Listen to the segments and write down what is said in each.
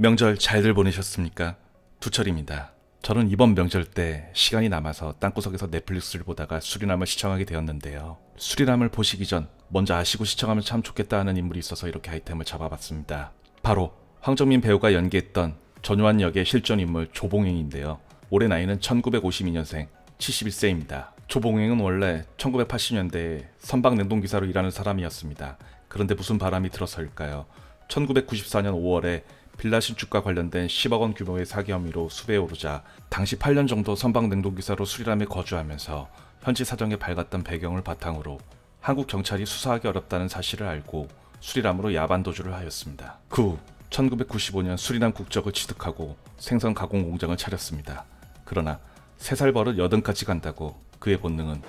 명절 잘들 보내셨습니까? 두철입니다. 저는 이번 명절 때 시간이 남아서 땅구석에서 넷플릭스를 보다가 수리남을 시청하게 되었는데요. 수리남을 보시기 전 먼저 아시고 시청하면 참 좋겠다 하는 인물이 있어서 이렇게 아이템을 잡아봤습니다. 바로 황정민 배우가 연기했던 전요한 역의 실존 인물 조봉행인데요. 올해 나이는 1952년생 71세입니다. 조봉행은 원래 1980년대에 선박 냉동기사로 일하는 사람이었습니다. 그런데 무슨 바람이 들어서일까요? 1994년 5월에 빌라 신축과 관련된 10억 원 규모의 사기 혐의로 수배에 오르자 당시 8년 정도 선박 냉동기사로 수리남에 거주하면서 현지 사정에 밝았던 배경을 바탕으로 한국 경찰이 수사하기 어렵다는 사실을 알고 수리남으로 야반 도주를 하였습니다. 그 후 1995년 수리남 국적을 취득하고 생선 가공 공장을 차렸습니다. 그러나 3살 버릇 80까지 간다고 그의 본능은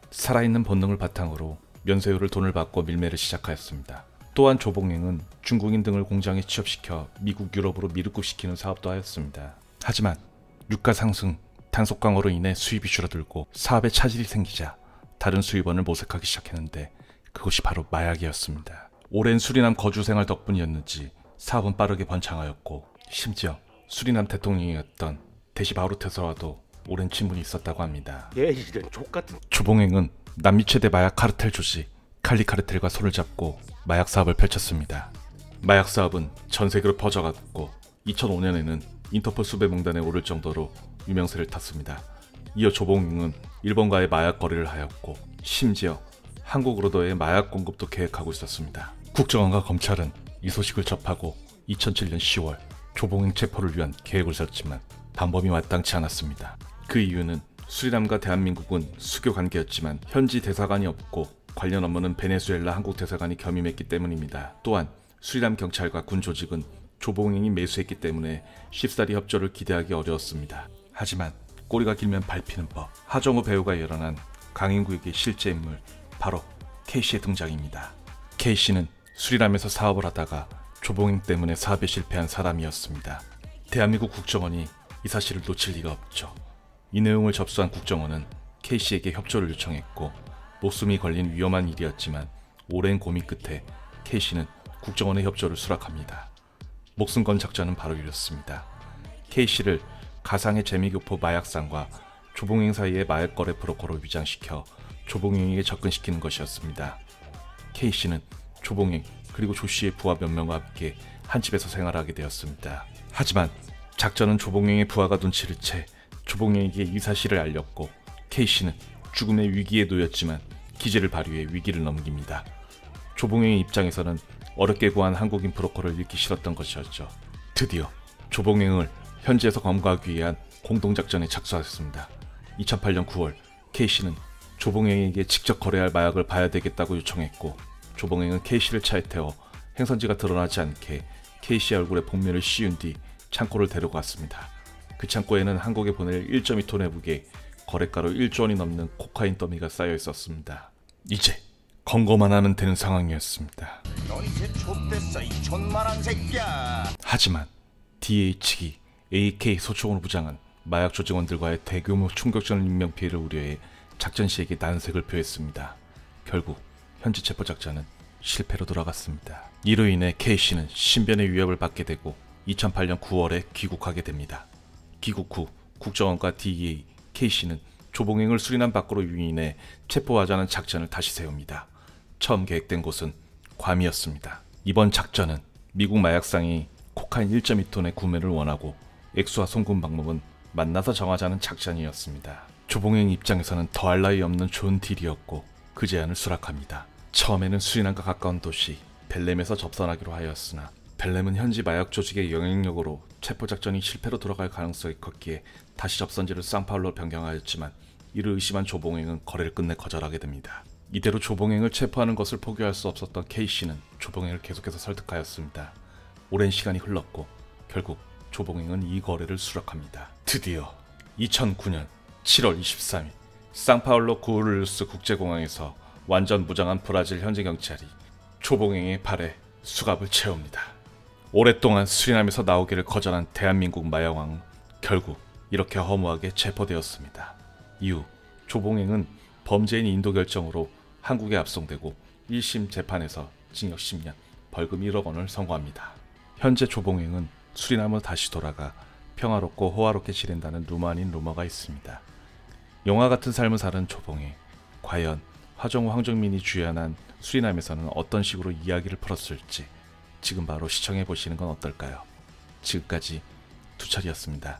살아있는 본능을 바탕으로 면세율을 돈을 받고 밀매를 시작하였습니다. 또한 조봉행은 중국인 등을 공장에 취업시켜 미국, 유럽으로 미르급시키는 사업도 하였습니다. 하지만 유가 상승, 단속 강화로 인해 수입이 줄어들고 사업에 차질이 생기자 다른 수입원을 모색하기 시작했는데 그것이 바로 마약이었습니다. 오랜 수리남 거주 생활 덕분이었는지 사업은 빠르게 번창하였고 심지어 수리남 대통령이었던 대시 바우르트에서와도 오랜 친분이 있었다고 합니다. 이런 족같은. 조봉행은 남미 최대 마약 카르텔 조직 칼리 카르텔과 손을 잡고 마약 사업을 펼쳤습니다. 마약 사업은 전 세계로 퍼져갔고 2005년에는 인터폴 수배명단에 오를 정도로 유명세를 탔습니다. 이어 조봉행은 일본과의 마약 거래를 하였고 심지어 한국으로도의 마약 공급도 계획하고 있었습니다. 국정원과 검찰은 이 소식을 접하고 2007년 10월 조봉행 체포를 위한 계획을 세웠지만 방법이 마땅치 않았습니다. 그 이유는 수리남과 대한민국은 수교 관계였지만 현지 대사관이 없고 관련 업무는 베네수엘라 한국 대사관이 겸임했기 때문입니다. 또한 수리남 경찰과 군 조직은 조봉행이 매수했기 때문에 쉽사리 협조를 기대하기 어려웠습니다. 하지만 꼬리가 길면 밟히는 법. 하정우 배우가 열어난 강인구에게 실제 인물 바로 K씨의 등장입니다. K씨는 수리남에서 사업을 하다가 조봉행 때문에 사업에 실패한 사람이었습니다. 대한민국 국정원이 이 사실을 놓칠 리가 없죠. 이 내용을 접수한 국정원은 K씨에게 협조를 요청했고 목숨이 걸린 위험한 일이었지만 오랜 고민 끝에 K씨는 국정원의 협조를 수락합니다. 목숨 건 작전은 바로 이렇습니다. K씨를 가상의 재미교포 마약상과 조봉행 사이의 마약거래 브로커로 위장시켜 조봉행에게 접근시키는 것이었습니다. K씨는 조봉행 그리고 조씨의 부하 몇 명과 함께 한 집에서 생활하게 되었습니다. 하지만 작전은 조봉행의 부하가 눈치를 채 조봉행에게 이 사실을 알렸고 K씨는 죽음의 위기에 놓였지만 기지를 발휘해 위기를 넘깁니다. 조봉행의 입장에서는 어렵게 구한 한국인 브로커를 잃기 싫었던 것이었죠. 드디어 조봉행을 현지에서 검거하기 위한 공동작전에 착수하였습니다. 2008년 9월 K씨는 조봉행에게 직접 거래할 마약을 봐야 되겠다고 요청했고 조봉행은 K씨를 차에 태워 행선지가 드러나지 않게 K씨 얼굴에 복면을 씌운 뒤 창고를 데려갔습니다. 그 창고에는 한국에 보낼 1.2톤의 무게, 거래가로 1조 원이 넘는 코카인 더미가 쌓여 있었습니다. 이제 검거만 하면 되는 상황이었습니다. 넌 이제 좆됐어 이 촌만한 새끼야. 하지만 DH기 AK 소총으로 무장한 마약 조직원들과의 대규모 충격적 인명피해를 우려해 작전 시에게 난색을 표했습니다. 결국 현지 체포 작전은 실패로 돌아갔습니다. 이로 인해 K씨는 신변의 위협을 받게 되고 2008년 9월에 귀국하게 됩니다. 귀국 후 국정원과 DEA, K씨는 조봉행을 수리남 밖으로 유인해 체포하자는 작전을 다시 세웁니다. 처음 계획된 곳은 괌이었습니다. 이번 작전은 미국 마약상이 코카인 1.2톤의 구매를 원하고 액수와 송금 방법은 만나서 정하자는 작전이었습니다. 조봉행 입장에서는 더할 나위 없는 좋은 딜이었고 그 제안을 수락합니다. 처음에는 수리남과 가까운 도시 벨렘에서 접선하기로 하였으나 벨렘은 현지 마약 조직의 영향력으로 체포작전이 실패로 돌아갈 가능성이 컸기에 다시 접선지를 상파울로로 변경하였지만 이를 의심한 조봉행은 거래를 끝내 거절하게 됩니다. 이대로 조봉행을 체포하는 것을 포기할 수 없었던 K씨는 조봉행을 계속해서 설득하였습니다. 오랜 시간이 흘렀고 결국 조봉행은 이 거래를 수락합니다. 드디어 2009년 7월 23일 상파울로 구르루스 국제공항에서 완전 무장한 브라질 현지 경찰이 조봉행의 발에 수갑을 채웁니다. 오랫동안 수리남에서 나오기를 거절한 대한민국 마약왕은 결국 이렇게 허무하게 체포되었습니다. 이후 조봉행은 범죄인 인도 결정으로 한국에 압송되고 1심 재판에서 징역 10년, 벌금 1억 원을 선고합니다. 현재 조봉행은 수리남으로 다시 돌아가 평화롭고 호화롭게 지낸다는 루머 아닌 루머가 있습니다. 영화 같은 삶을 사는 조봉행. 과연 화정우 황정민이 주연한 수리남에서는 어떤 식으로 이야기를 풀었을지 지금 바로 시청해 보시는 건 어떨까요? 지금까지 두철이었습니다.